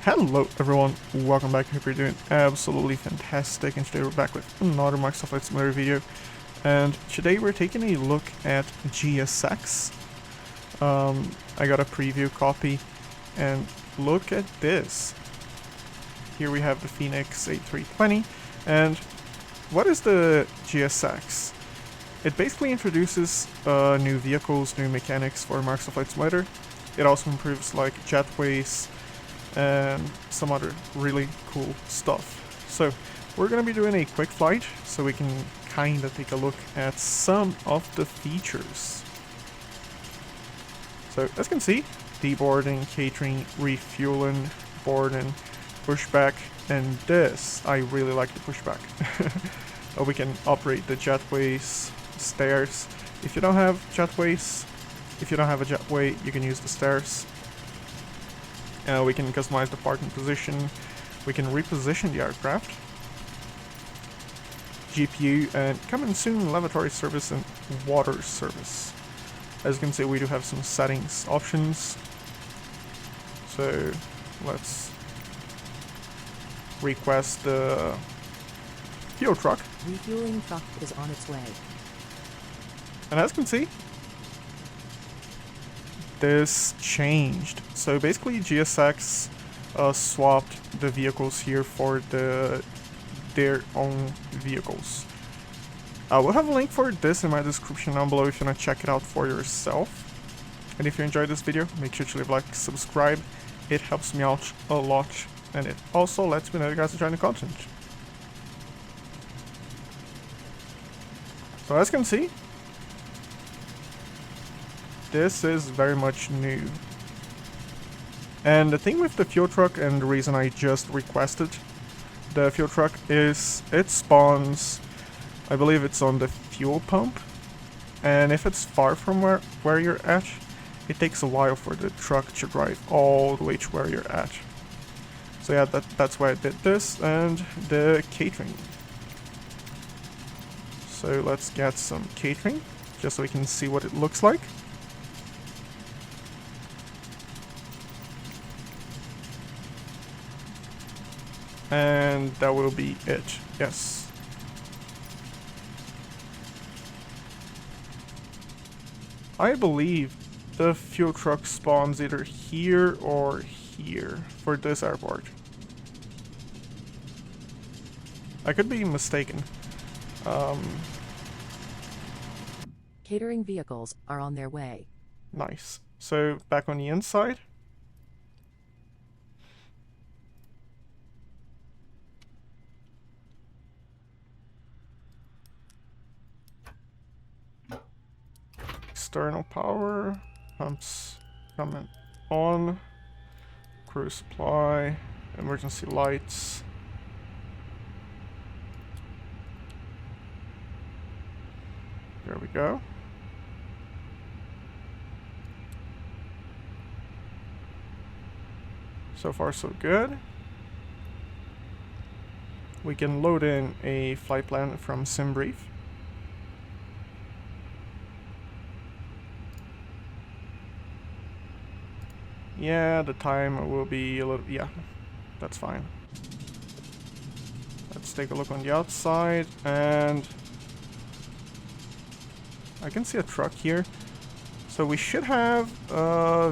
Hello everyone, welcome back. Hope you're doing absolutely fantastic, and today we're back with another Microsoft Flight Simulator video. And today we're taking a look at GSX. I got a preview copy, and look at this. Here we have the Fenix A320, and what is the GSX? It basically introduces new vehicles, new mechanics for Microsoft Flight Simulator. It also improves like jetways and some other really cool stuff. So we're gonna be doing a quick flight so we can kind of take a look at some of the features. So as you can see, deboarding, catering, refueling, boarding, pushback, and this, I really like the pushback. We can operate the jetways, stairs. If you don't have jetways, if you don't have a jetway, you can use the stairs. We can customize the parking position. We can reposition the aircraft. GPU and coming soon, lavatory service and water service. As you can see, we do have some settings options. So let's request the fuel truck. Refueling truck is on its way. And as you can see, this changed. So basically GSX swapped the vehicles here for their own vehicles. We'll have a link for this in my description down below if you want to check it out for yourself. And if you enjoyed this video, make sure to leave a like, subscribe. It helps me out a lot, and it also lets me know you guys are enjoying the content. So as you can see, this is very much new. And the thing with the fuel truck, and the reason I just requested the fuel truck, is it spawns, I believe it's on the fuel pump, and if it's far from where you're at, it takes a while for the truck to drive all the way to where you're at. So yeah, that's why I did this. And the catering. So let's get some catering, just so we can see what it looks like. And that will be it. Yes. I believe the fuel truck spawns either here or here for this airport. I could be mistaken. Catering vehicles are on their way. Nice. So back on the inside. External power, pumps coming on, crew supply, emergency lights. There we go. So far so good. We can load in a flight plan from SimBrief. Yeah, the time will be a little... yeah, that's fine. Let's take a look on the outside, and I can see a truck here. So we should have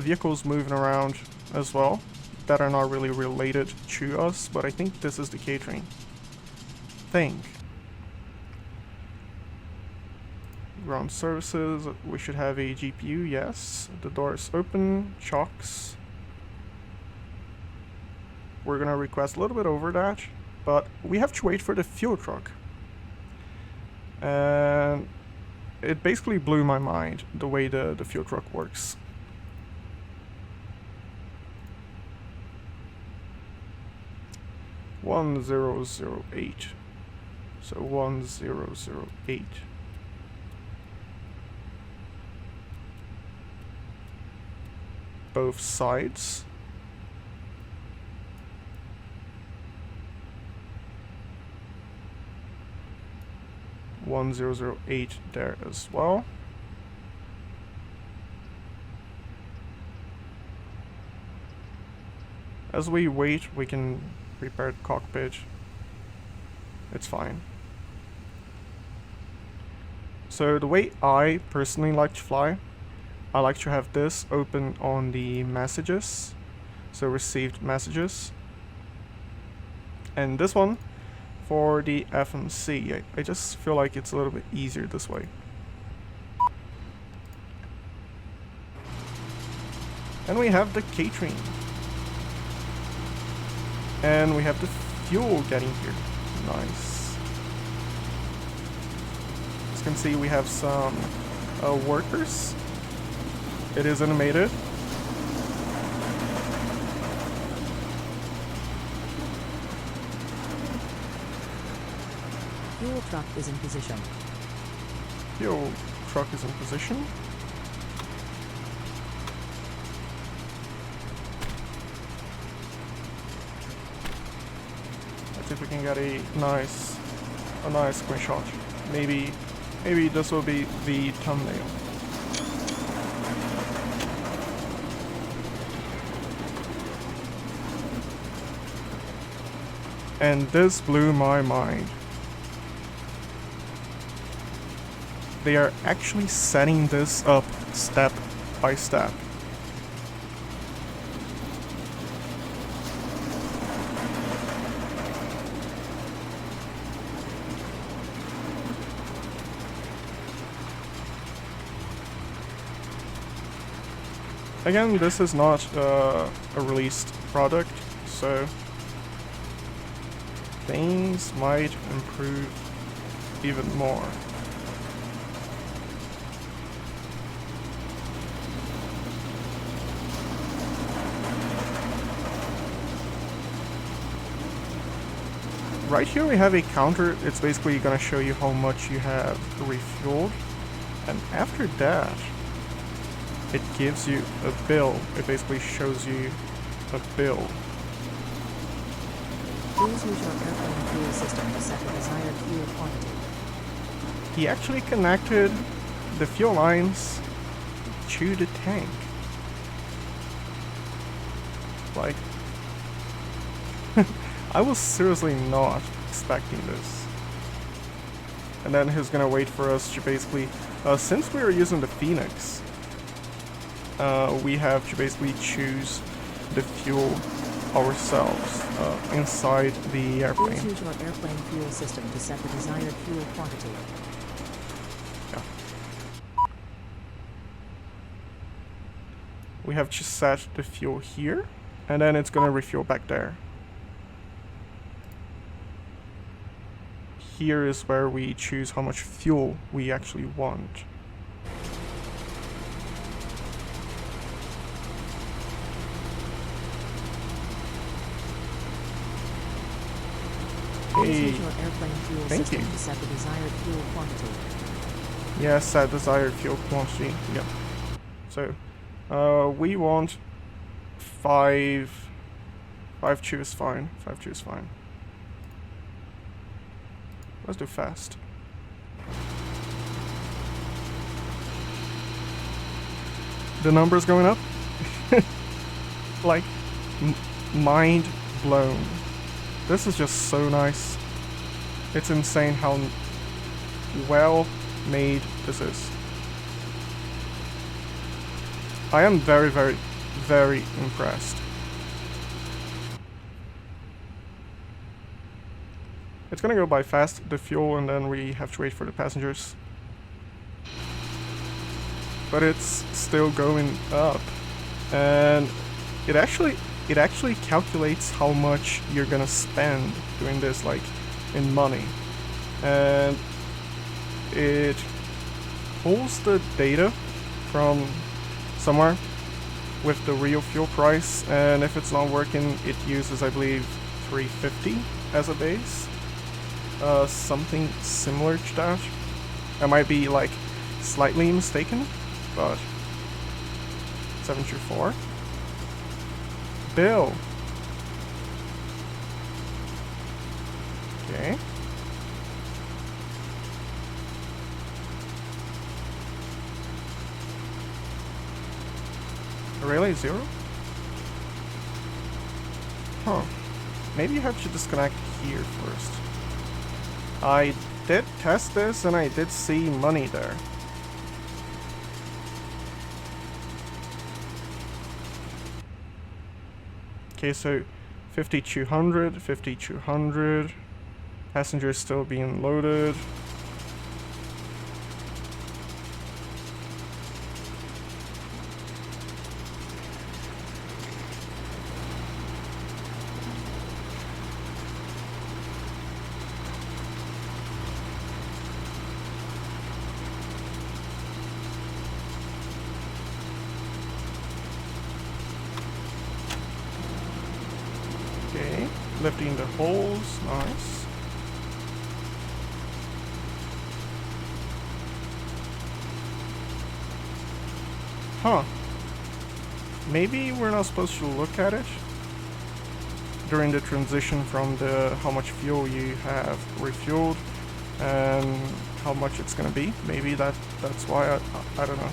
vehicles moving around as well that are not really related to us, but I think this is the catering thing. Ground services, we should have a GPU, yes. The door is open, chocks. We're gonna request a little bit over that, but we have to wait for the fuel truck. And it basically blew my mind, the way the fuel truck works. $1008. So 1008. Both sides. $1008 there as well. As we wait, we can prepare the cockpit. It's fine. So the way I personally like to fly, I like to have this open on the messages. So received messages. And this one for the FMC. I just feel like it's a little bit easier this way. And we have the catering. And we have the fuel getting here. Nice. As you can see, we have some workers. It is animated. Fuel truck is in position. Fuel truck is in position. Let's see if we can get a nice screenshot. Maybe this will be the thumbnail. And this blew my mind. They are actually setting this up step by step. Again, this is not a released product, so things might improve even more. Right here we have a counter. It's basically gonna show you how much you have refueled, and after that it gives you a bill. It basically shows you a bill. Please use your airplane fuel system to set the desired fuel quantity. He actually connected the fuel lines to the tank. Like, I was seriously not expecting this. And then he's gonna wait for us to basically, since we are using the Fenix, we have to basically choose the fuel ourselves inside the airplane. Please use your airplane fuel system to set the desired fuel quantity. Yeah. We have to set the fuel here, and then it's gonna refuel back there. Here is where we choose how much fuel we actually want. Please use your airplane fuel Thank system you. to set the desired fuel quantity. Yes, set desired fuel quantity. Yep. So, we want 5.2 is fine. 5.2 is fine. Let's do fast. The number's going up. Like, mind blown. This is just so nice. It's insane how well made this is. I am very, very, very impressed. It's gonna go by fast, the fuel, and then we have to wait for the passengers. But it's still going up. And it actually calculates how much you're gonna spend doing this, like, in money. And it pulls the data from somewhere with the real fuel price, and if it's not working, it uses, I believe, 350 as a base. Something similar to that. I might be, like, slightly mistaken, but 724. Bill. Okay. Really? 0? Huh. Maybe you have to disconnect here first. I did test this and I did see money there. Okay, so 5200, 5200. Passengers still being loaded. Okay, lifting the holes, nice. Huh. Maybe we're not supposed to look at it during the transition from the how much fuel you have refueled and how much it's gonna be. Maybe that's why I don't know.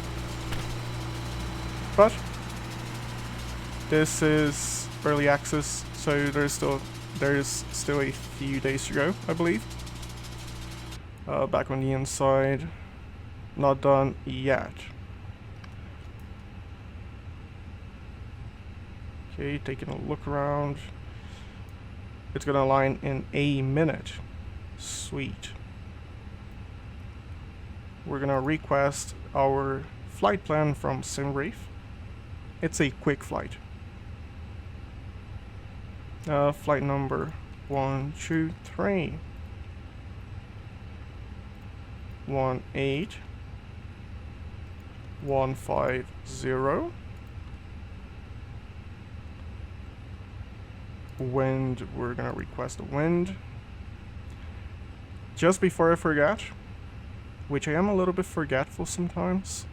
But this is early access, so there's still a few days to go, I believe. Back on the inside, not done yet. Okay, taking a look around. It's gonna align in a minute. Sweet. We're gonna request our flight plan from SimReef. It's a quick flight. Flight number 123 18150. Wind, we're gonna request a wind. Just before I forget, which I am a little bit forgetful sometimes,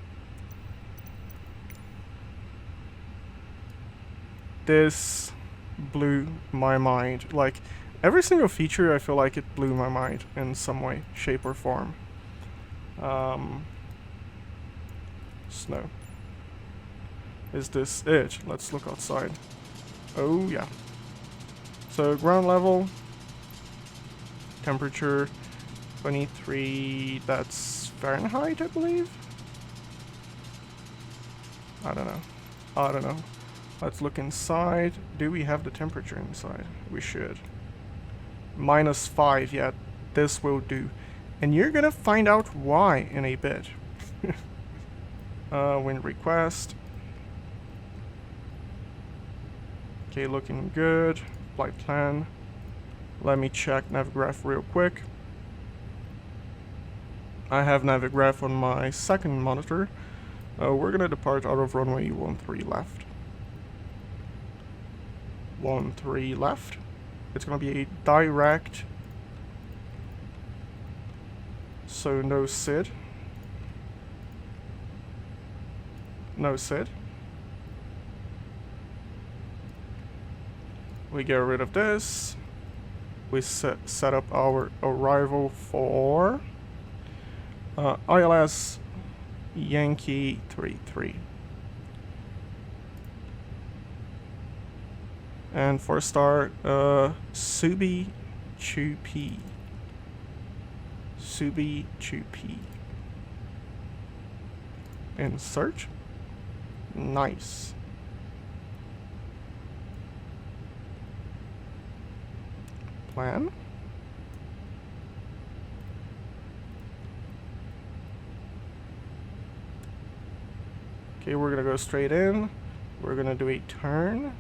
this blew my mind. Like, every single feature, I feel like it blew my mind in some way, shape, or form. Snow. Is this it? Let's look outside. Oh, yeah. So, ground level, temperature, 23, that's Fahrenheit, I believe? I don't know. Let's look inside. Do we have the temperature inside? We should. -5, yeah, this will do. And you're gonna find out why in a bit. Wind request. Okay, looking good. Flight plan. Let me check Navigraph real quick. I have Navigraph on my second monitor. We're gonna depart out of runway 13 left. 13 left. It's gonna be a direct, so no SID. No SID. We get rid of this. We set up our arrival for ILS Yankee 33. And for a start, Subi Chupi. Subi Chupi. Insert. Nice. Plan. Okay, we're gonna go straight in. We're gonna do a turn.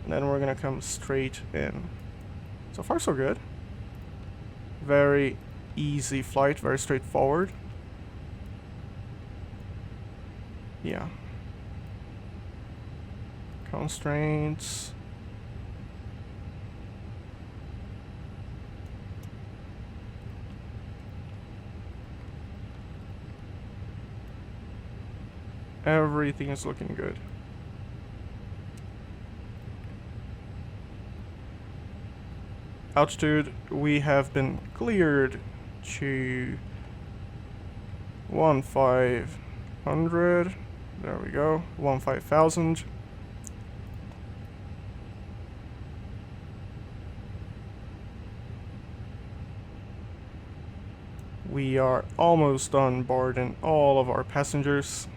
And then we're gonna come straight in. So far, so good. Very easy flight, very straightforward. Yeah. Constraints. Everything is looking good. Altitude, we have been cleared to 1500. There we go, 15,000. We are almost done boarding all of our passengers.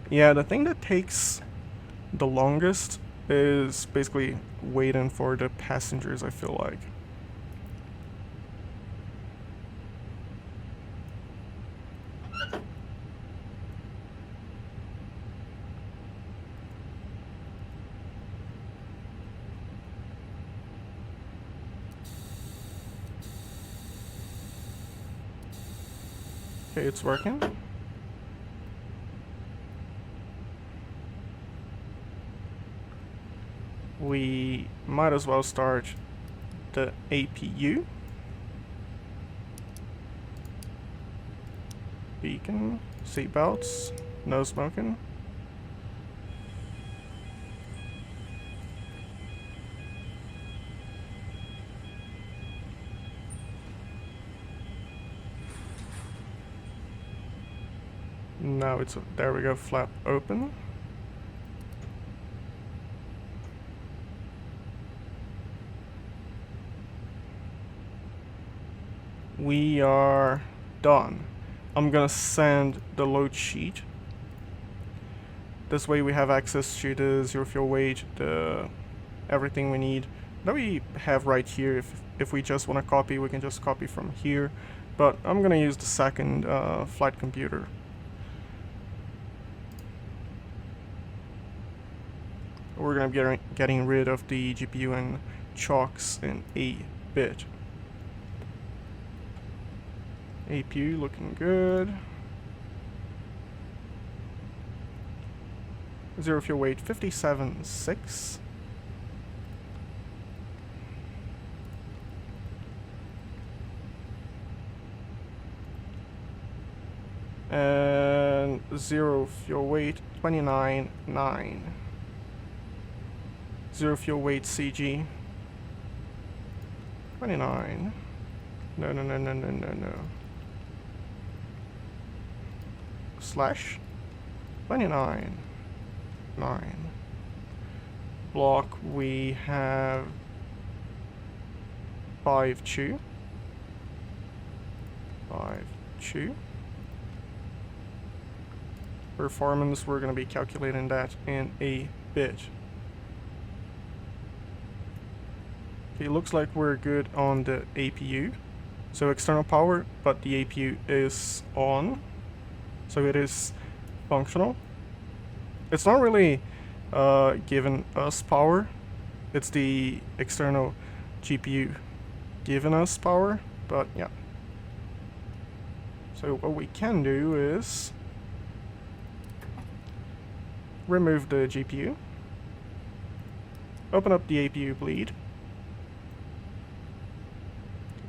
Yeah, the thing that takes the longest is basically waiting for the passengers, I feel like. Okay, it's working. We might as well start the APU. Beacon, seatbelts, no smoking. Now it's, there we go, flap open. We are done. I'm gonna send the load sheet. This way we have access to the zero fuel weight, the everything we need that we have right here. If we just want to copy, we can just copy from here. But I'm gonna use the second flight computer. We're gonna be getting rid of the GPU and chocks in a bit. APU looking good. Zero fuel weight 57.6. And zero fuel weight 29.9. Zero fuel weight CG 29. No. Slash 29. 9. Block we have 5.2. 5.2. Performance, we're going to be calculating that in a bit. Okay, looks like we're good on the APU. So external power, but the APU is on. So it is functional. It's not really giving us power. It's the external GPU giving us power, but yeah. So what we can do is remove the GPU, open up the APU bleed,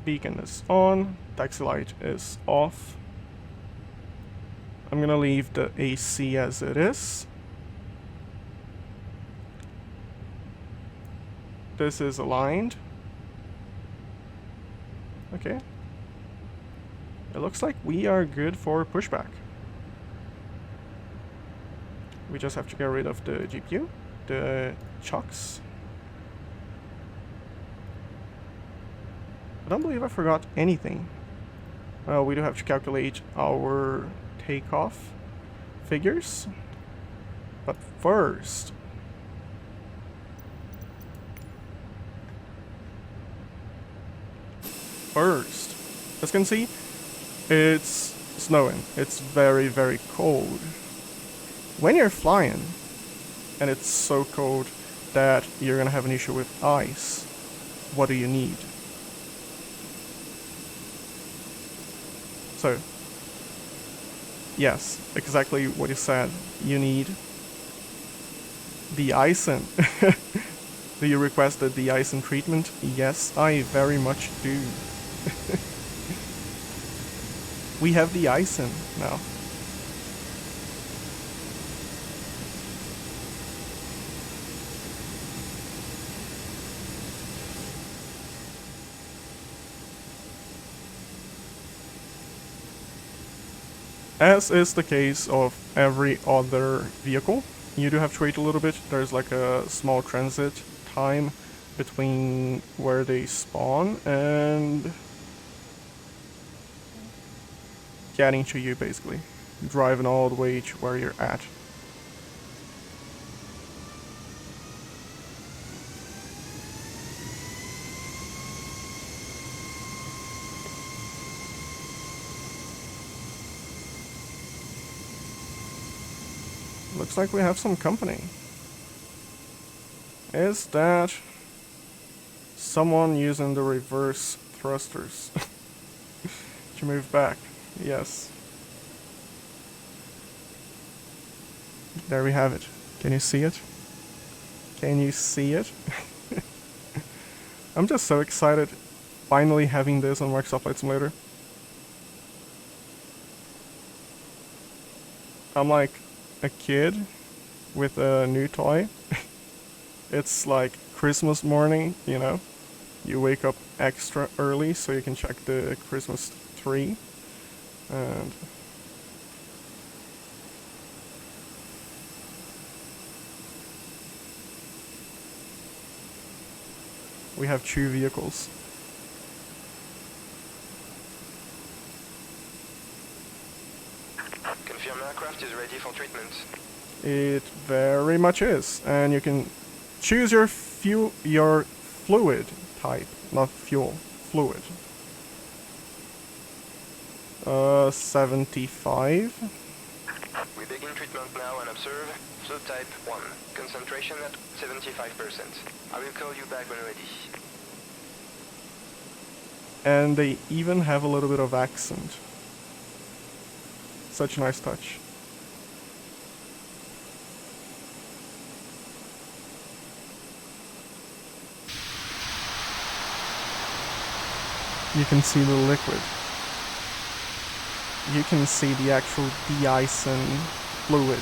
beacon is on, taxi light is off. I'm gonna leave the AC as it is. This is aligned. Okay. It looks like we are good for pushback. We just have to get rid of the GPU, the chocks. I don't believe I forgot anything. Well, we do have to calculate our takeoff figures. But first, as you can see, it's snowing. It's very, very cold. When you're flying, and it's so cold that you're gonna have an issue with ice, what do you need? So, yes, exactly what you said. You need the icing. Do you request the de-icing treatment? Yes, I very much do. We have the icing now. As is the case of every other vehicle, you do have to wait a little bit. There's like a small transit time between where they spawn and getting to you, basically. Driving all the way to where you're at. Looks like we have some company. Is that someone using the reverse thrusters to move back? Yes. There we have it. Can you see it? Can you see it? I'm just so excited finally having this on Microsoft Flight Simulator. I'm like a kid with a new toy. It's like Christmas morning, you know. You wake up extra early so you can check the Christmas tree. And we have 2 vehicles. Confirm aircraft is ready for treatment. It very much is, and you can choose your fluid type, not fuel, fluid. 75. We begin treatment now and observe fluid type 1. Concentration at 75%. I will call you back when ready. And they even have a little bit of accent. Such a nice touch. You can see the liquid. You can see the actual de-icing fluid.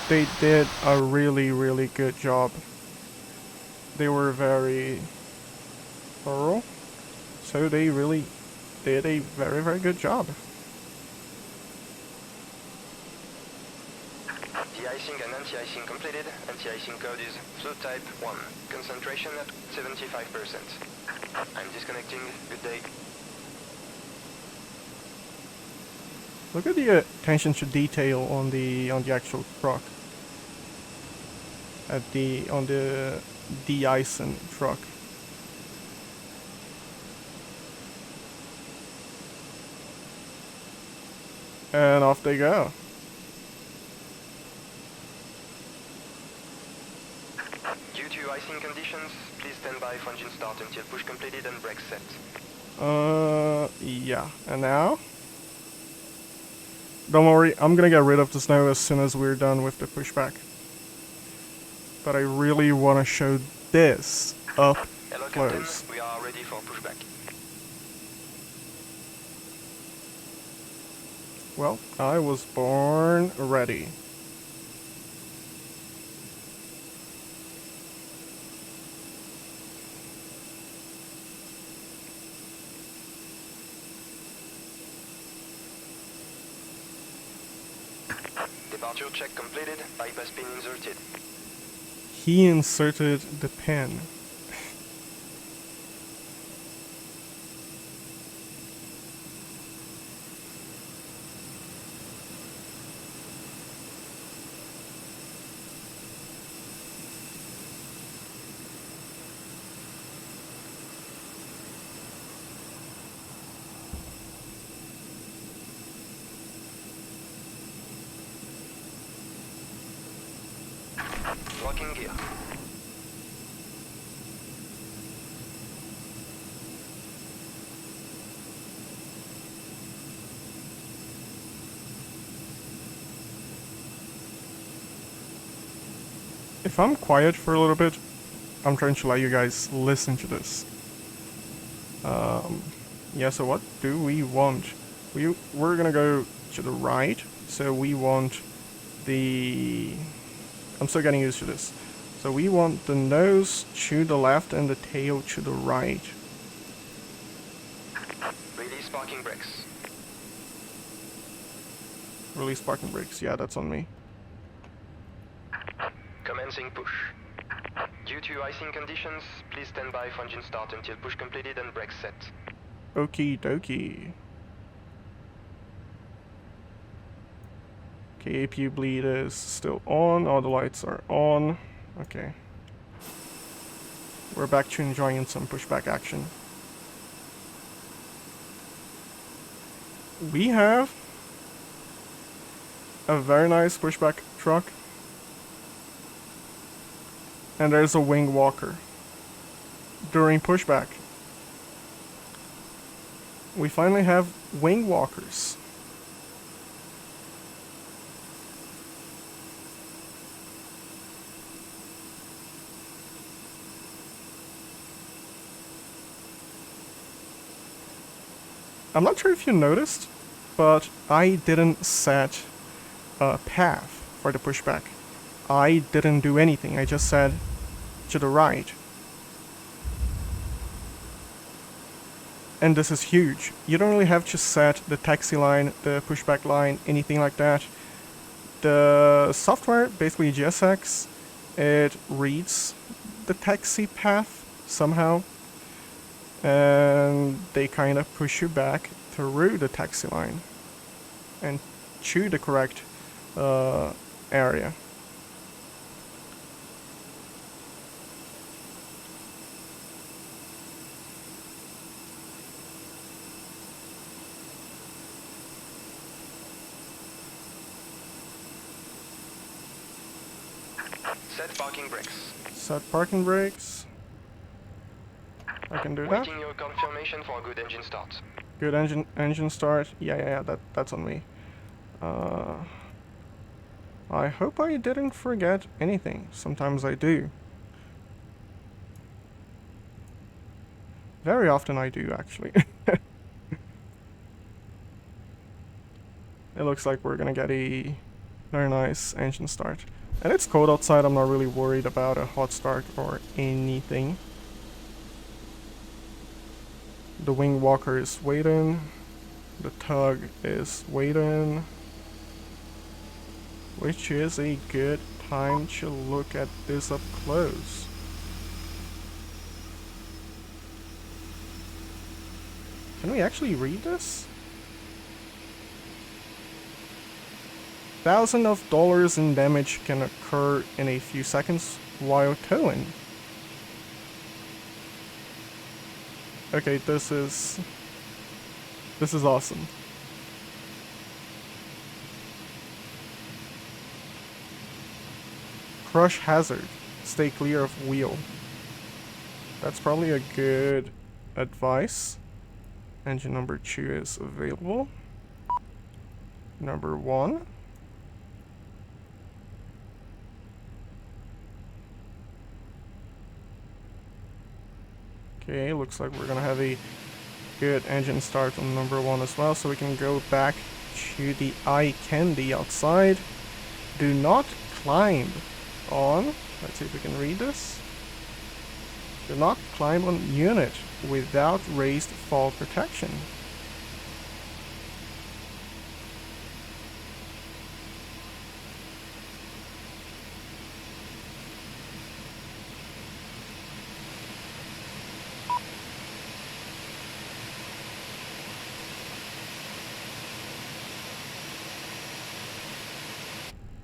They did a really good job. They were very thorough, so they really did a very good job. De-icing and anti-icing completed. Anti-icing code is fluid type 1. Concentration at 75%. I'm disconnecting. Good day. Look at the attention to detail on the actual truck. On the de-icing truck. And off they go. Due to icing conditions, please stand by for engine start until push completed and brakes set. Yeah. And now? Don't worry, I'm gonna get rid of the snow as soon as we're done with the pushback. But I really want to show this up Hello, close. Captain. We are ready for pushback. Well, I was born ready. Departure check completed. Bypass pin inserted. He inserted the pin. Locking gear. If I'm quiet for a little bit, I'm trying to let you guys listen to this. Yeah, so what do we want? We're gonna go to the right, so we want the... I'm still getting used to this. So we want the nose to the left and the tail to the right. Release parking brakes. Release parking brakes, yeah, that's on me. Commencing push. Due to icing conditions, please stand by for engine start until push completed and brakes set. Okie dokie. Okay, APU bleed is still on, all the lights are on. Okay. We're back to enjoying some pushback action. We have a very nice pushback truck. And there's a wing walker. During pushback. We finally have wing walkers. I'm not sure if you noticed, but I didn't set a path for the pushback. I didn't do anything, I just said to the right. And this is huge. You don't really have to set the taxi line, the pushback line, anything like that. The software, basically GSX, it reads the taxi path somehow. And they kind of push you back through the taxi line and to the correct area. Set parking brakes. Set parking brakes. I can do that. Waiting your confirmation for a good engine start. Good engine start. Yeah, that's on me. I hope I didn't forget anything. Sometimes I do. Very often I do, actually. It looks like we're gonna get a very nice engine start. And it's cold outside, I'm not really worried about a hot start or anything. The wing walker is waiting. The tug is waiting. Which is a good time to look at this up close. Can we actually read this? Thousands of dollars in damage can occur in a few seconds while towing. Okay, this is awesome. Crush hazard. Stay clear of wheel. That's probably a good advice. Engine number 2 is available. Number 1. Okay, looks like we're gonna have a good engine start on number 1 as well, so we can go back to the eye candy outside. Do not climb on, let's see if we can read this. Do not climb on unit without raised fall protection.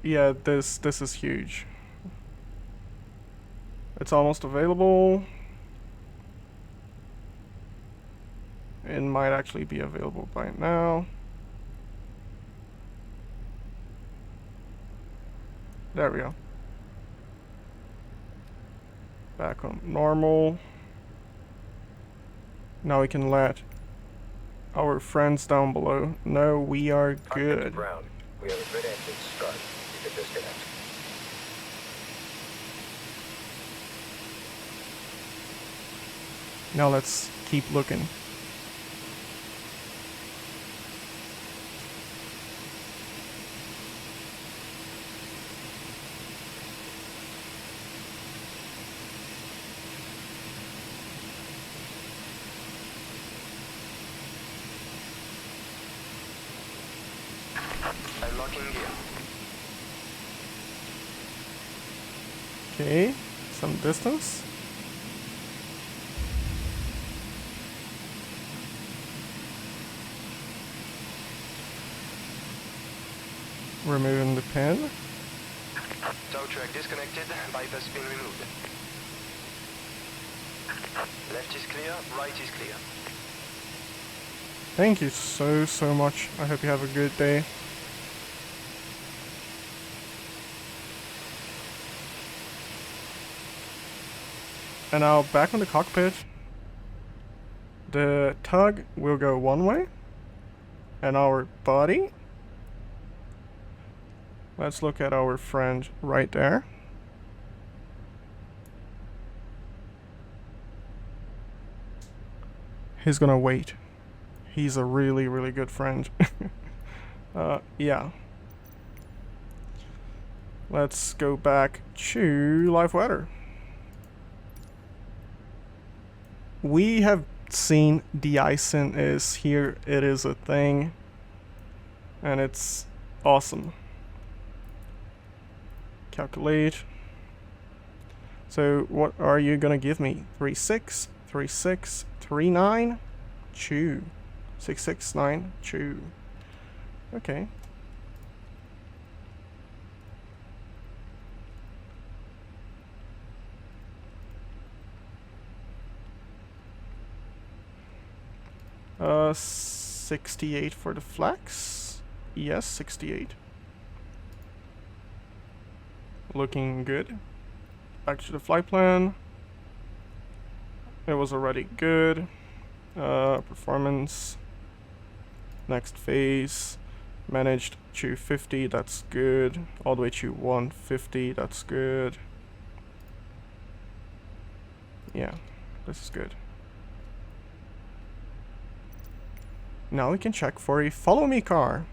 Yeah, this is huge. It's almost available. It might actually be available by now. There we go. Back on normal. Now we can let our friends down below know we are good. Ground. We have a good engine start. You can disconnect. Now let's keep looking. I'm locking gear. Okay, some distance. Removing the pin. Tow track disconnected, bypass pin removed. Left is clear, right is clear. Thank you so much. I hope you have a good day. And now back on the cockpit. The tug will go one way. And our body. Let's look at our friend right there. He's gonna wait. He's a really good friend. Yeah. Let's go back to live weather. We have seen de-icing is here. It is a thing. And it's awesome. Calculate. So what are you gonna give me? 36, 36, 39, 2. 669, 2. Okay. Uh, 68 for the flex. Yes, 68. Looking good. Back to the flight plan. It was already good. Performance. Next phase. Managed 250, that's good. All the way to 150, that's good. Yeah, this is good. Now we can check for a follow me car.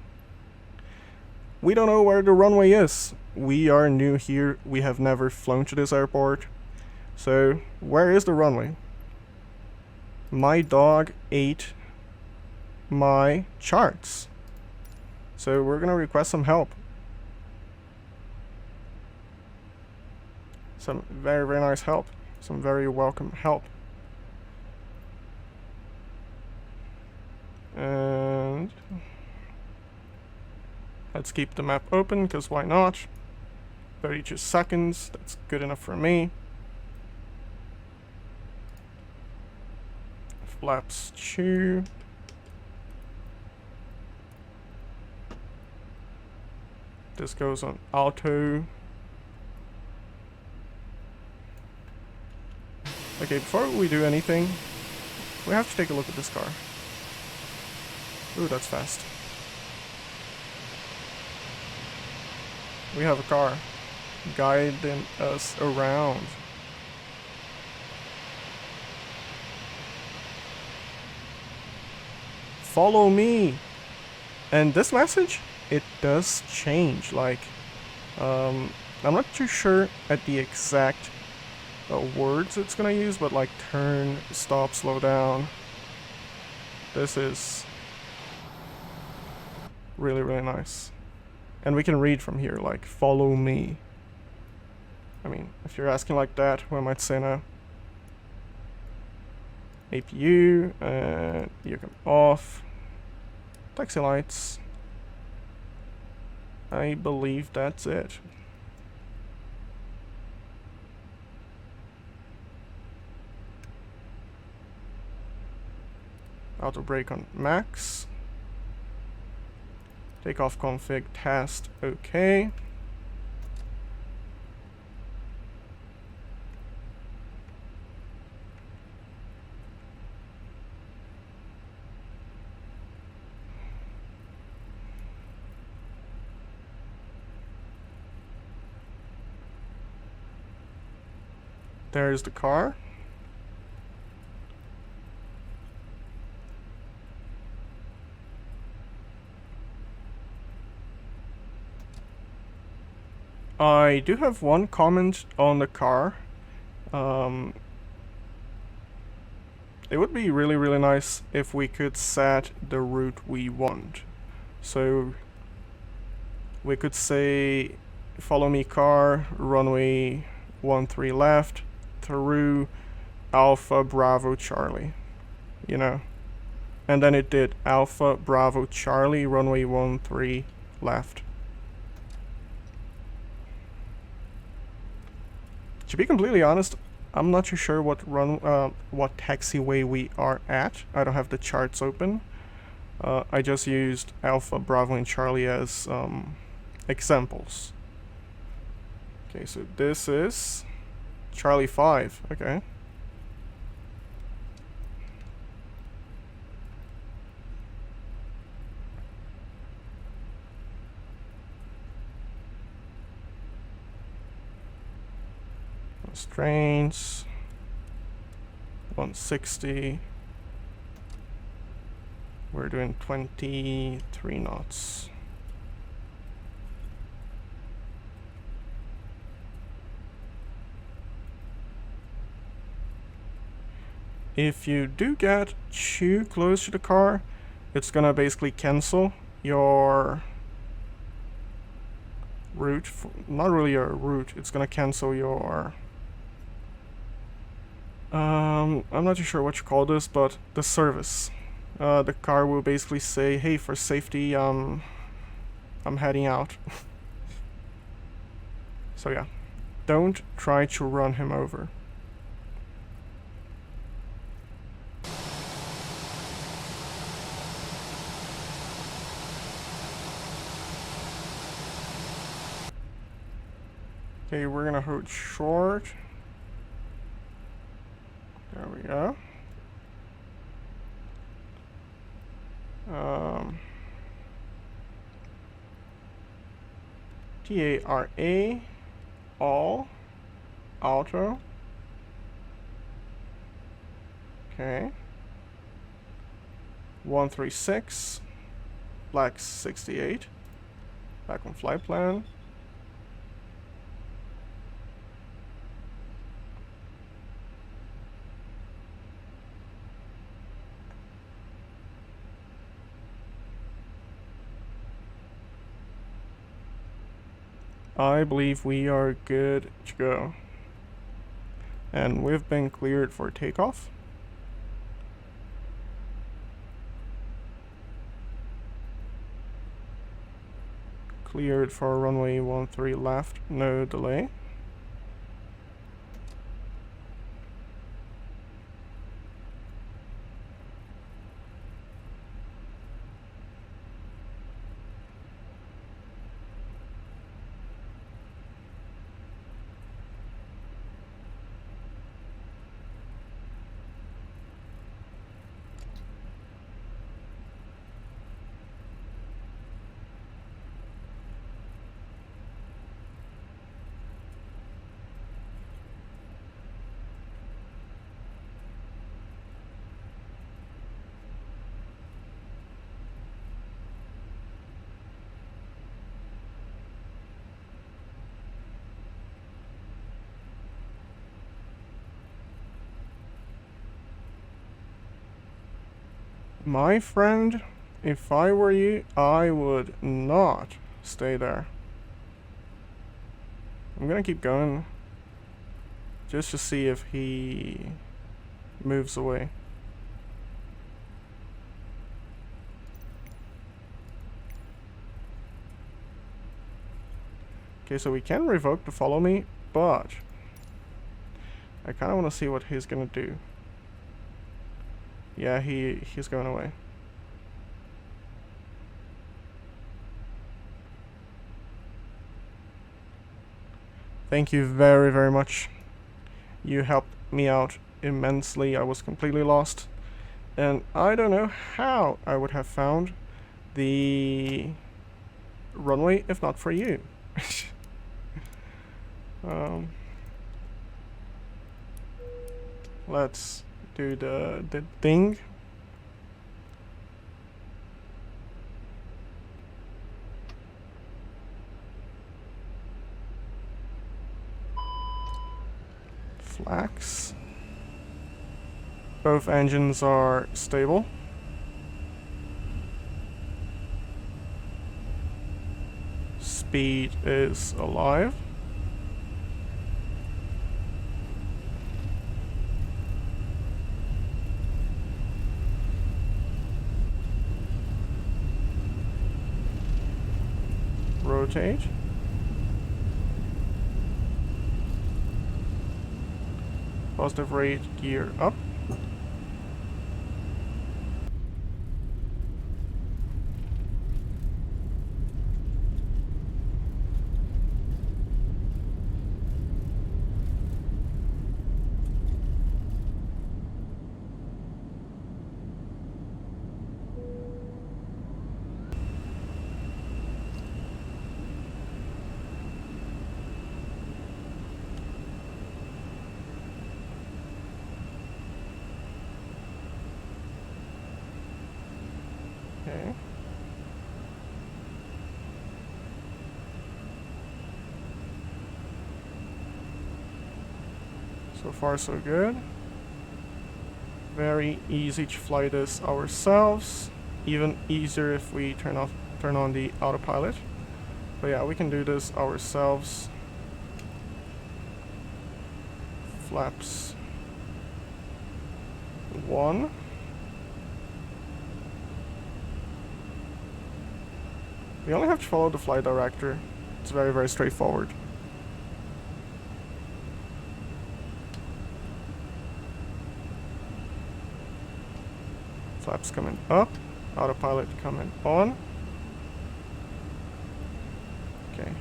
We don't know where the runway is. We are new here. We have never flown to this airport. So, where is the runway? My dog ate my charts. So we're gonna request some help. Some very nice help. Some very welcome help. And let's keep the map open, because why not? 32 seconds, that's good enough for me. Flaps 2. This goes on auto. Okay, before we do anything, we have to take a look at this car. Ooh, that's fast. We have a car guiding us around. Follow me! And this message, it does change. Like, I'm not too sure at the exact words it's gonna use, but like turn, stop, slow down. This is really nice. And we can read from here, like, follow me. I mean, if you're asking like that, we might say no. APU, and you come off. Taxi lights. I believe that's it. Auto brake on max. Takeoff config test, okay. There's the car. I do have one comment on the car. It would be really, really nice if we could set the route we want. So we could say, follow me car, runway 13 left, through Alpha Bravo Charlie, you know. And then it did Alpha Bravo Charlie, runway 13 left. To be completely honest, I'm not too sure what taxiway we are at. I don't have the charts open. I just used Alpha, Bravo, and Charlie as examples. Okay, so this is Charlie 5. Okay. Strains 160. We're doing 23 knots. If you do get too close to the car, it's gonna basically cancel your route. Not really your route, it's gonna cancel your I'm not too sure what you call this, but the service. The car will basically say, hey, for safety, I'm heading out. So yeah, don't try to run him over. Okay, we're gonna hold short. There we go. TARA, all, auto. Okay. 136, black 68. Back on flight plan. I believe we are good to go. And we've been cleared for takeoff. Cleared for runway 13 left, no delay. My friend, if I were you, I would not stay there. I'm gonna keep going just to see if he moves away. Okay, so we can revoke to follow me, but I kind of want to see what he's gonna do. Yeah, he's going away. Thank you very, very much. You helped me out immensely. I was completely lost. And I don't know how I would have found the runway if not for you. Let's do the thing. flax. Both engines are stable. Speed is alive. Rotate. Positive rate, gear up. Okay. So far so good. Very easy to fly this ourselves. Even easier if we turn on the autopilot. But yeah, we can do this ourselves. Flaps 1. We only have to follow the flight director. It's very, very straightforward. Flaps coming up, autopilot coming on. Okay,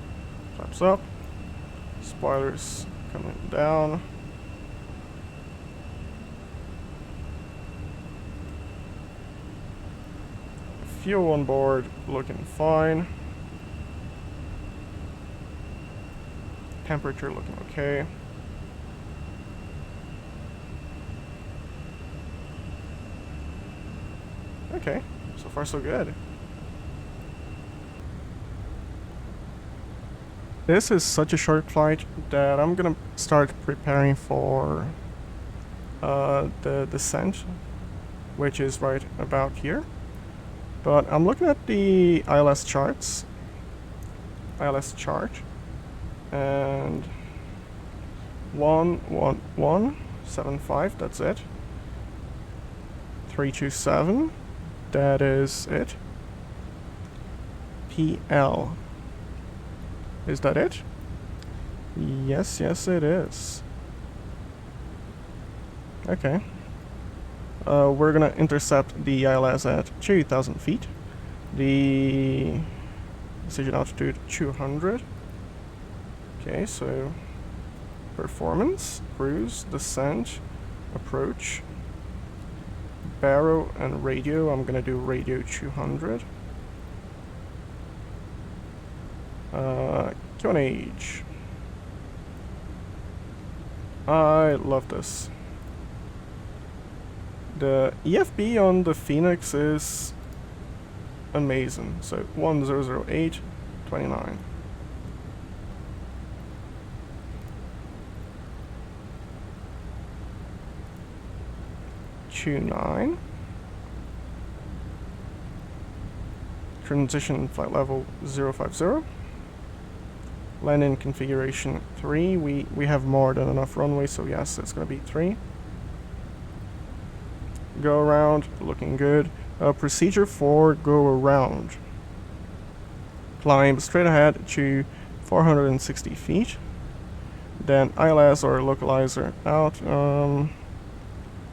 flaps up, spoilers coming down. Fuel on board looking fine. Temperature looking okay. Okay, so far so good. This is such a short flight that I'm gonna start preparing for the descent, which is right about here. But I'm looking at the ILS charts. ILS chart. And 11175, that's it. 327, that is it. PL. Is that it? Yes, yes it is. Okay. We're gonna intercept the ILS at 2,000 feet. The decision altitude 200. Okay, so performance, cruise, descent, approach, baro, and radio. I'm gonna do radio 200. QNH. I love this. The EFB on the Fenix is amazing. So 100829. Nine. Transition flight level 050. Landing configuration 3. We have more than enough runway, so yes, it's gonna be 3. Go around, looking good. Procedure for go around. Climb straight ahead to 460 feet. Then ILS or localizer out.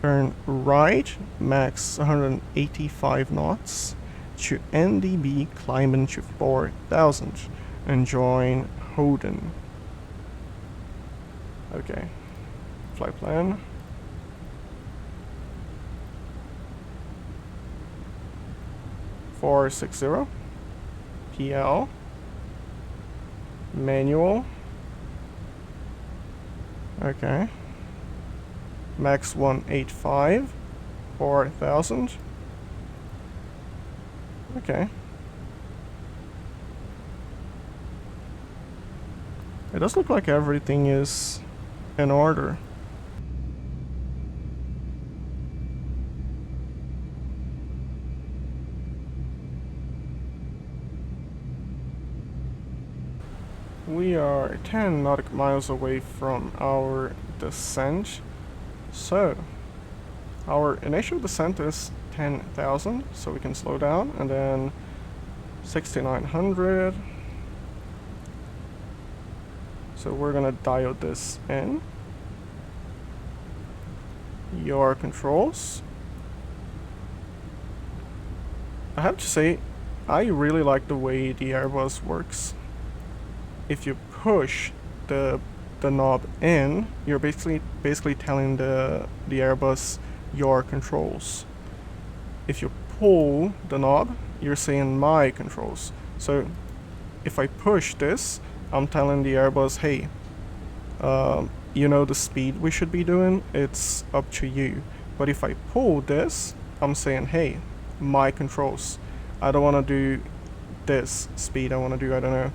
Turn right, max 185 knots to NDB climbing to 4000 and join Hoden. Okay, flight plan. (460) PL manual. Okay. Max 185, 4000. Okay. It does look like everything is in order. We are 10 nautical miles away from our descent. So, our initial descent is 10,000, so we can slow down, and then 6,900. So we're gonna diode this in. Your controls. I have to say, I really like the way the Airbus works. If you push the knob in, you're basically telling the Airbus your controls. If you pull the knob, you're saying my controls. So if I push this, I'm telling the Airbus, hey, you know the speed we should be doing, it's up to you. But if I pull this, I'm saying, hey, my controls. I don't want to do this speed, I want to do, I don't know,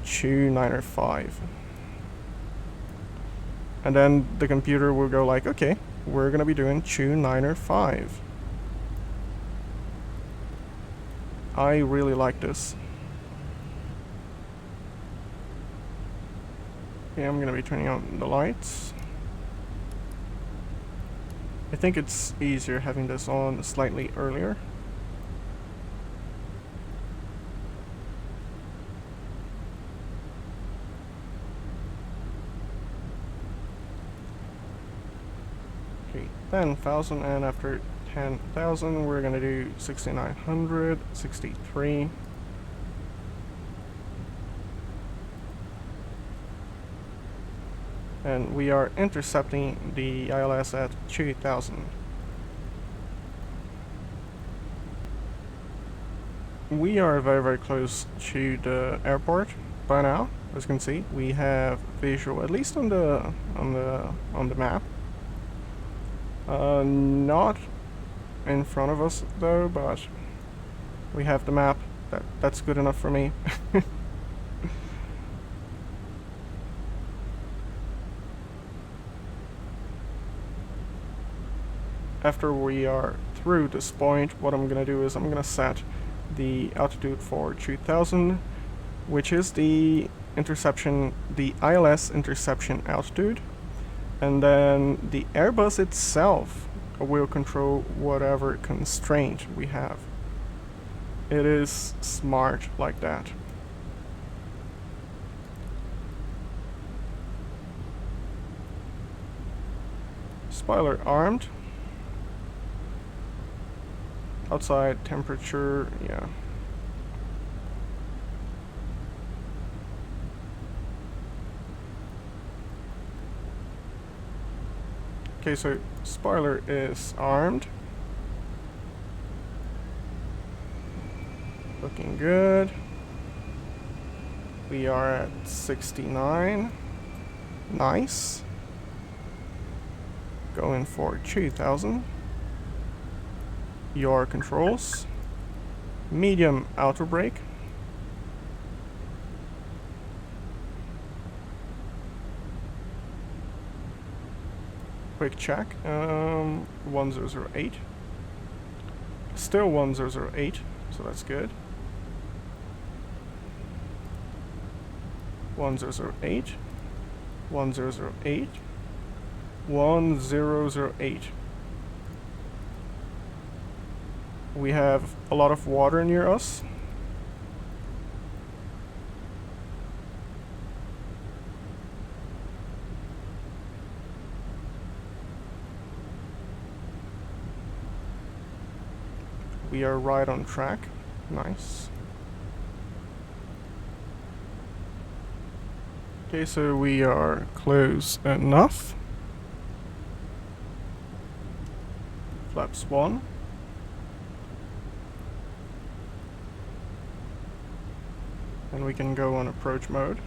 2905. And then the computer will go like, okay, we're gonna be doing 2905. I really like this. Okay, I'm gonna be turning on the lights. I think it's easier having this on slightly earlier. Okay, 10,000, and after 10,000 we're gonna do 6,900, 63. And we are intercepting the ILS at 2,000. We are very, very close to the airport by now. As you can see, we have visual, at least on the map. Not in front of us though, but we have the map. That's good enough for me. After we are through this point, what I'm gonna do is I'm gonna set the altitude for 2000, which is the interception, the ILS interception altitude, and then the Airbus itself will control whatever constraint we have. It is smart like that. Spoiler armed. Outside temperature, yeah. Okay, so spoiler is armed. Looking good. We are at 69. Nice. Going for 2,000. Your controls. Medium outer brake. Quick check. 1008. Still 1008, so that's good. 1008. 1008. 1008. We have a lot of water near us. We are right on track. Nice. Okay, so we are close enough. Flaps 1. And we can go on approach mode.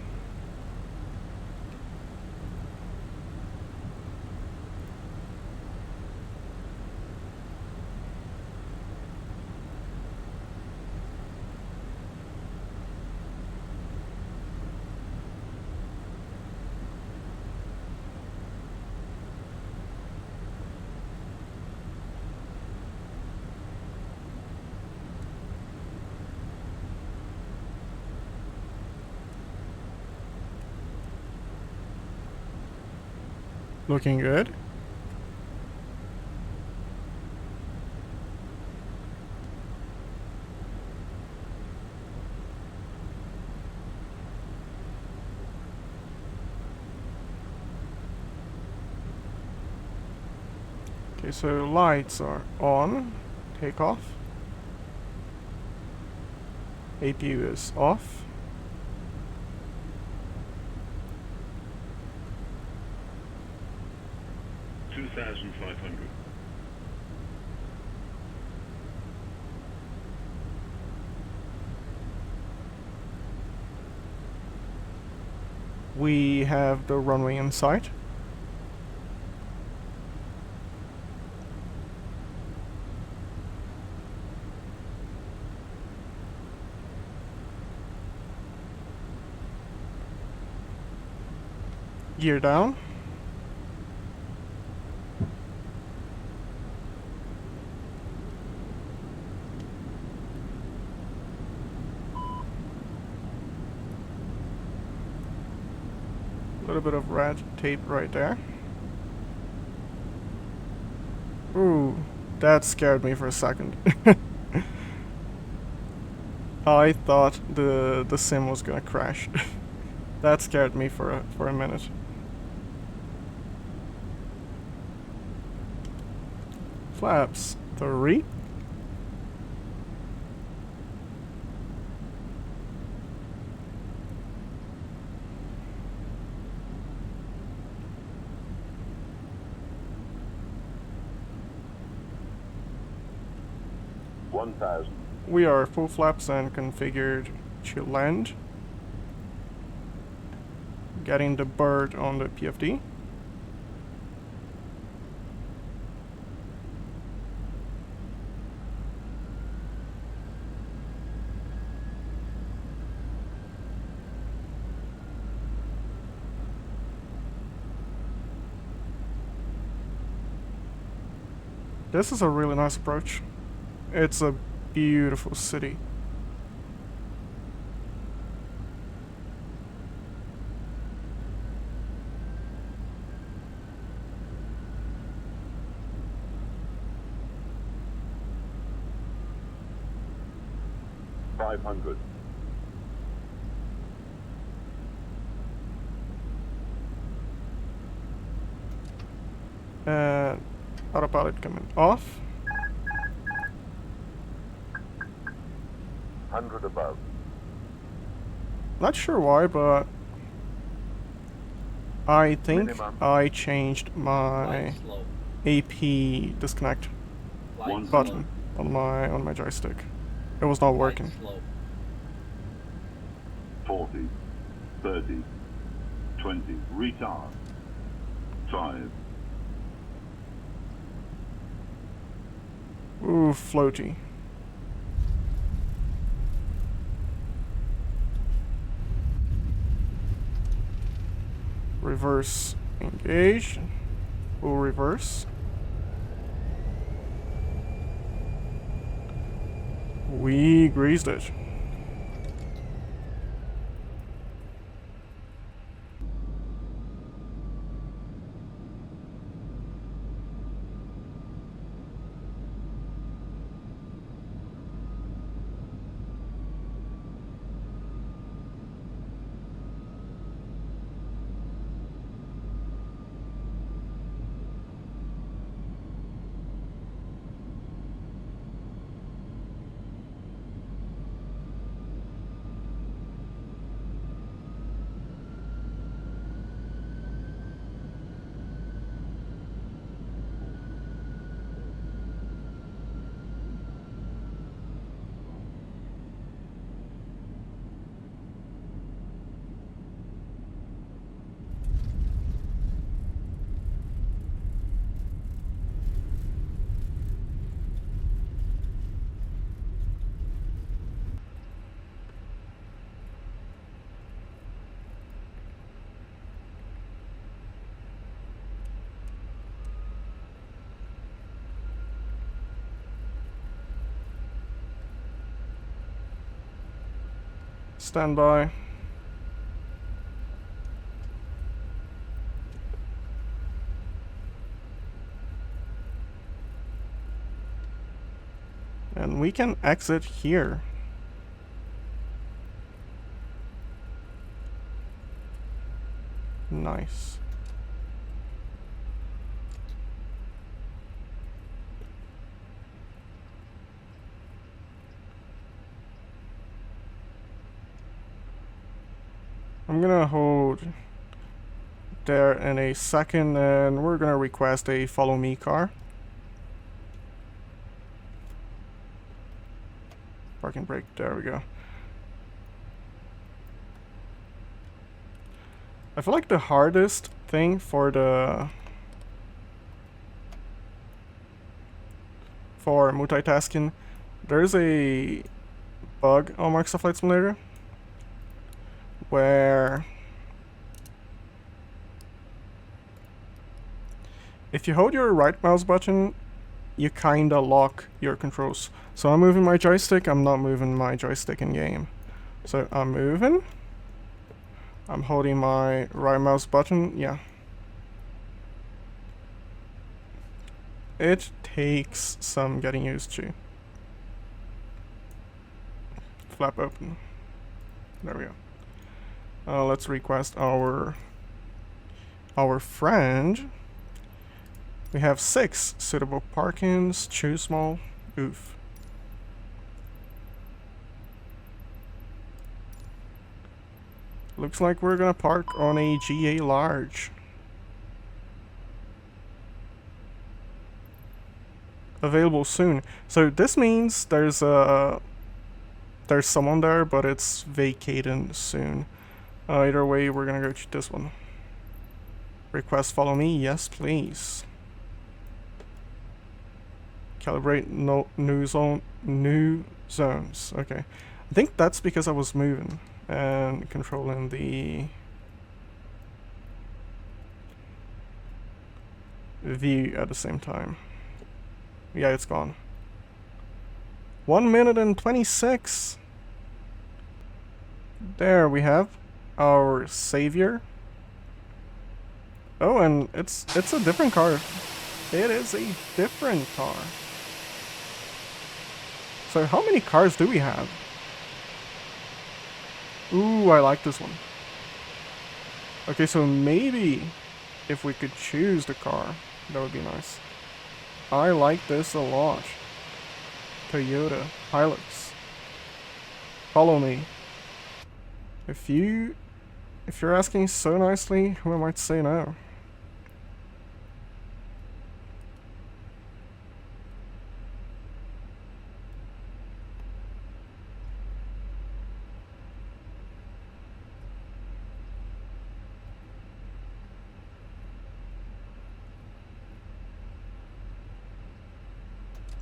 Looking good. Okay, so lights are on. Takeoff. APU is off. $2,500. We have the runway in sight. Gear down. A little bit of red tape right there. Ooh, that scared me for a second. I thought the sim was gonna crash. That scared me for a minute. Flaps 3. We are full flaps and configured to land. Getting the bird on the PFD. This is a really nice approach. It's a beautiful city. $500. And autopilot coming off. 100 above. Not sure why, but I think Minimum. I changed my AP disconnect button on my joystick. It was not working. 40, 30, 20, retard. 5. Ooh, floaty. Reverse engage. We'll reverse. We greased it. Stand by. we can exit here. Nice. I'm gonna hold there in a second, and we're gonna request a follow me car. Parking brake, there we go. I feel like the hardest thing for multitasking, there's a bug on Microsoft Flight Simulator where if you hold your right mouse button, you kinda lock your controls. So I'm moving my joystick, I'm not moving my joystick in game. So I'm moving, I'm holding my right mouse button, yeah. It takes some getting used to. Flap open. There we go. Let's request our friend. We have 6 suitable parkings. Choose small. Oof. Looks like we're gonna park on a GA large. Available soon. So this means there's someone there, but it's vacating soon. Either way, we're gonna go to this one. Request follow me, yes please. Calibrate no new zones. Okay, I think that's because I was moving and controlling the view at the same time. Yeah, it's gone. 1 minute and 26. There we have our savior. Oh, and it's a different car. It is a different car. So how many cars do we have? Ooh, I like this one. Okay, so maybe if we could choose the car, that would be nice. I like this a lot. Toyota Hilux. Follow me. If you're asking so nicely, who am I to say no?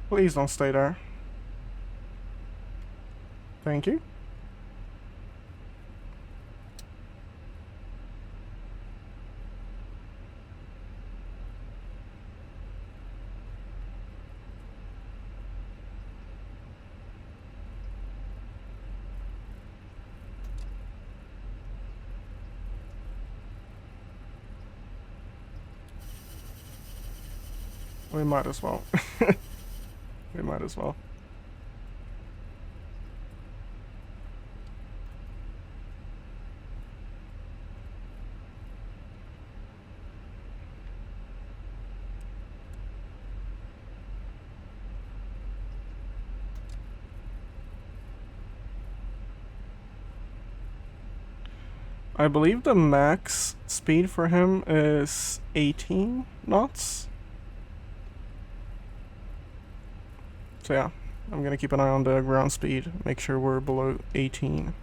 Please don't stay there. Thank you. We might as well. We might as well. I believe the max speed for him is 18 knots. So yeah, I'm gonna keep an eye on the ground speed, make sure we're below 18.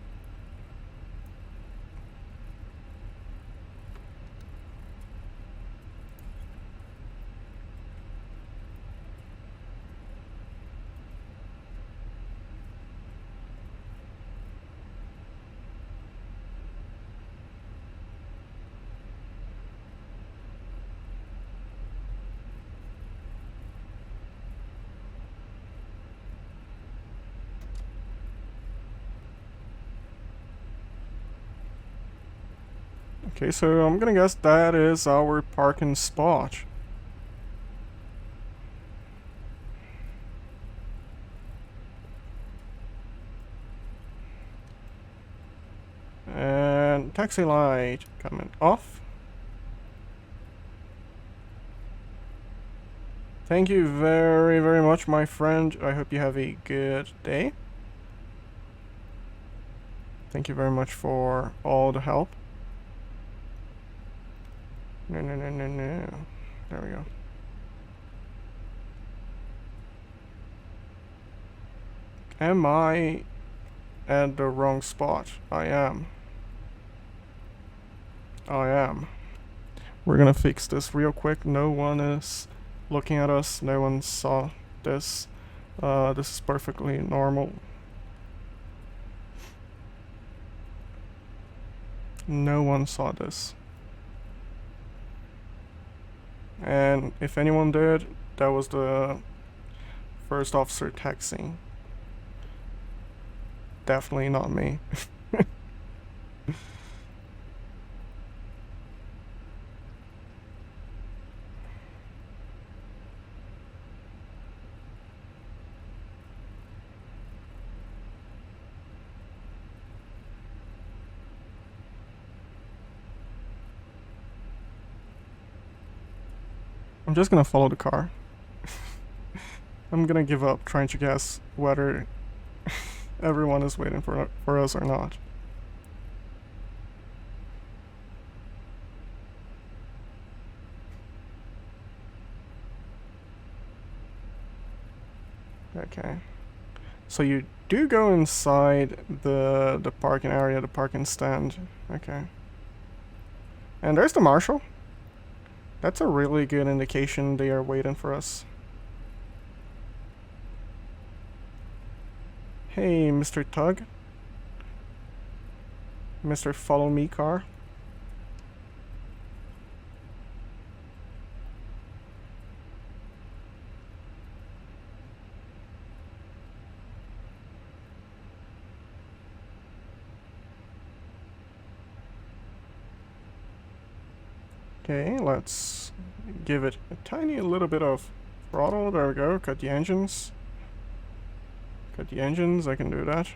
Okay, so I'm gonna guess that is our parking spot. taxi light coming off. Thank you very, very much, my friend. I hope you have a good day. Thank you very much for all the help. No, no, no, no, no. There we go. Am I at the wrong spot? I am. I am. We're gonna fix this real quick. No one is looking at us. No one saw this. This is perfectly normal. No one saw this. And if anyone did, that was the first officer taxiing. Definitely not me. I'm just gonna follow the car. I'm gonna give up trying to guess whether everyone is waiting for us or not. Okay. So you do go inside the parking area, the parking stand. Okay. And there's the marshal. That's a really good indication they are waiting for us. Hey, Mr. Tug. Mr. Follow Me car. Okay, let's give it a tiny little bit of throttle. There we go. Cut the engines. Cut the engines. I can do that.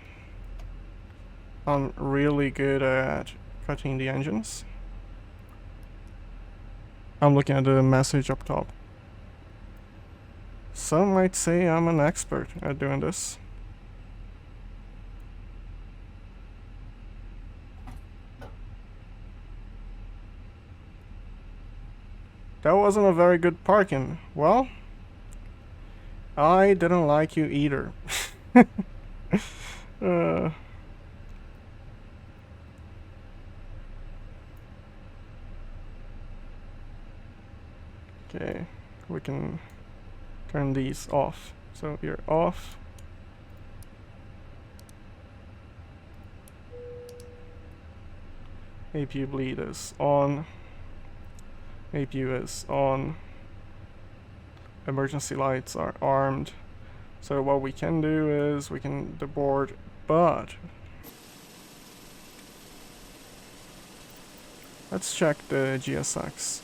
I'm really good at cutting the engines. I'm looking at the message up top. Some might say I'm an expert at doing this. That wasn't a very good parking. Well, I didn't like you either. Okay, we can turn these off. So you're off. APU bleed is on. APU is on. Emergency lights are armed. So what we can do is we can deboard, but let's check the GSX.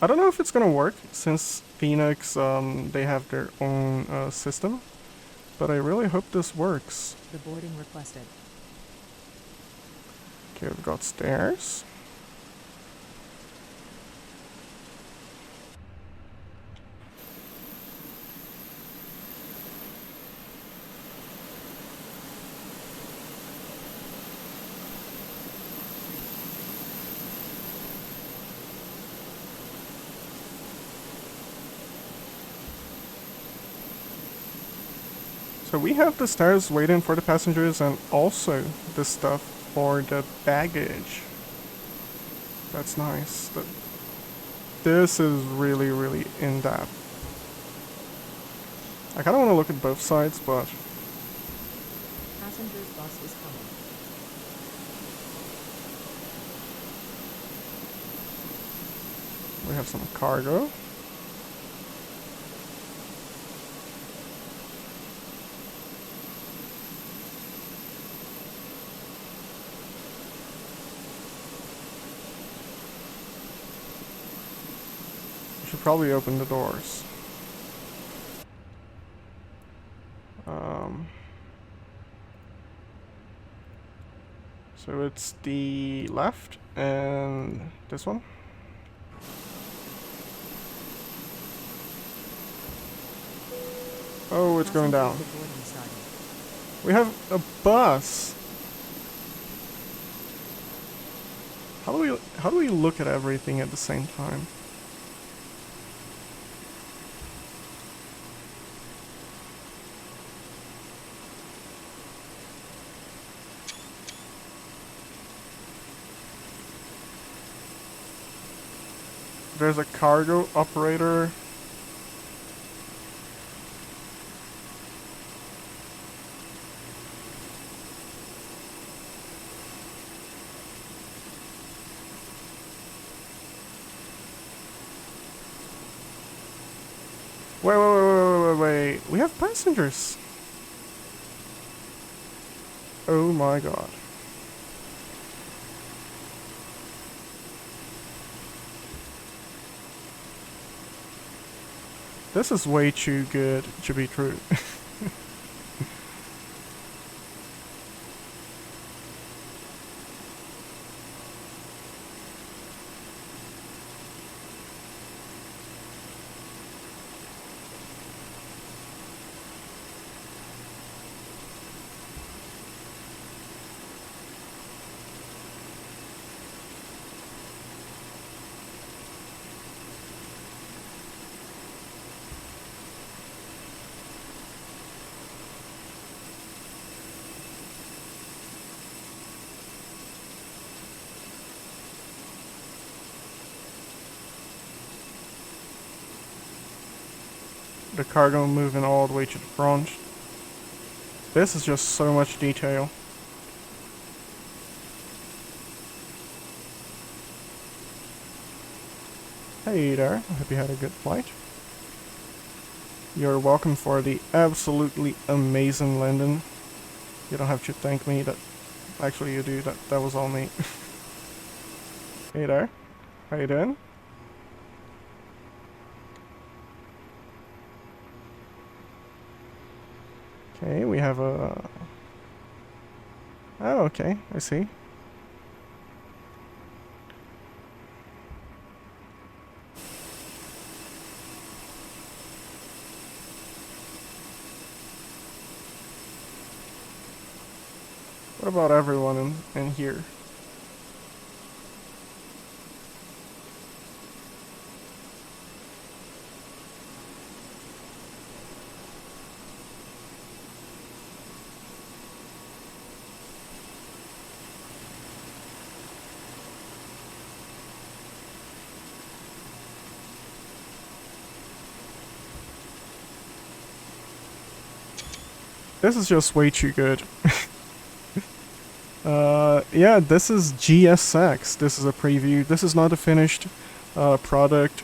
I don't know if it's gonna work since Fenix they have their own system, but I really hope this works. Deboarding requested. Okay, we've got stairs. So we have the stairs waiting for the passengers and also the stuff for the baggage. That's nice. This is really, really in-depth. I kind of want to look at both sides, but Passengers bus is coming. we have some cargo. Probably open the doors. So it's the left and this one. Oh, it's going down. Passenger boarding started. We have a bus. How do we look at everything at the same time? There's a cargo operator. Wait. We have passengers. Oh my god. This is way too good to be true. The cargo moving all the way to the front. This is just so much detail. Hey there, I hope you had a good flight. You're welcome for the absolutely amazing landing. You don't have to thank me, that actually you do, that was all me. Hey there, how you doing? Okay, we have a... Oh, okay, I see. What about everyone in here? This is just way too good. Yeah, this is GSX. This is a preview. This is not a finished product.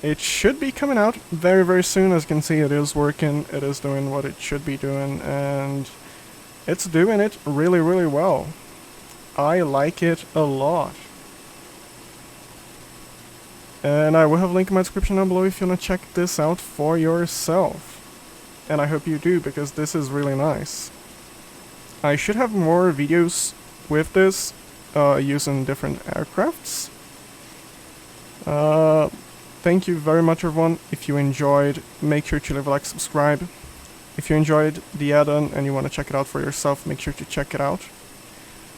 It should be coming out very, very soon. As you can see, it is working. It is doing what it should be doing, and it's doing it really, really well. I like it a lot. And I will have a link in my description down below if you want to check this out for yourself. And I hope you do, because this is really nice. I should have more videos with this, using different aircrafts. Thank you very much, everyone. If you enjoyed, make sure to leave a like, subscribe. If you enjoyed the add-on and you want to check it out for yourself, make sure to check it out.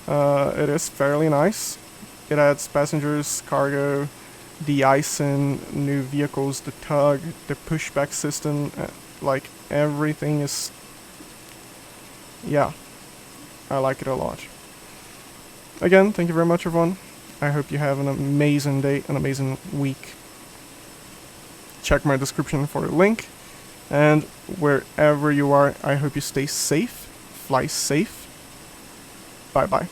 It is fairly nice. It adds passengers, cargo, de-icing, new vehicles, the tug, the pushback system, like everything is... Yeah, I like it a lot. Again, thank you very much, everyone. I hope you have an amazing day, an amazing week. Check my description for a link. And wherever you are, I hope you stay safe, fly safe. Bye-bye.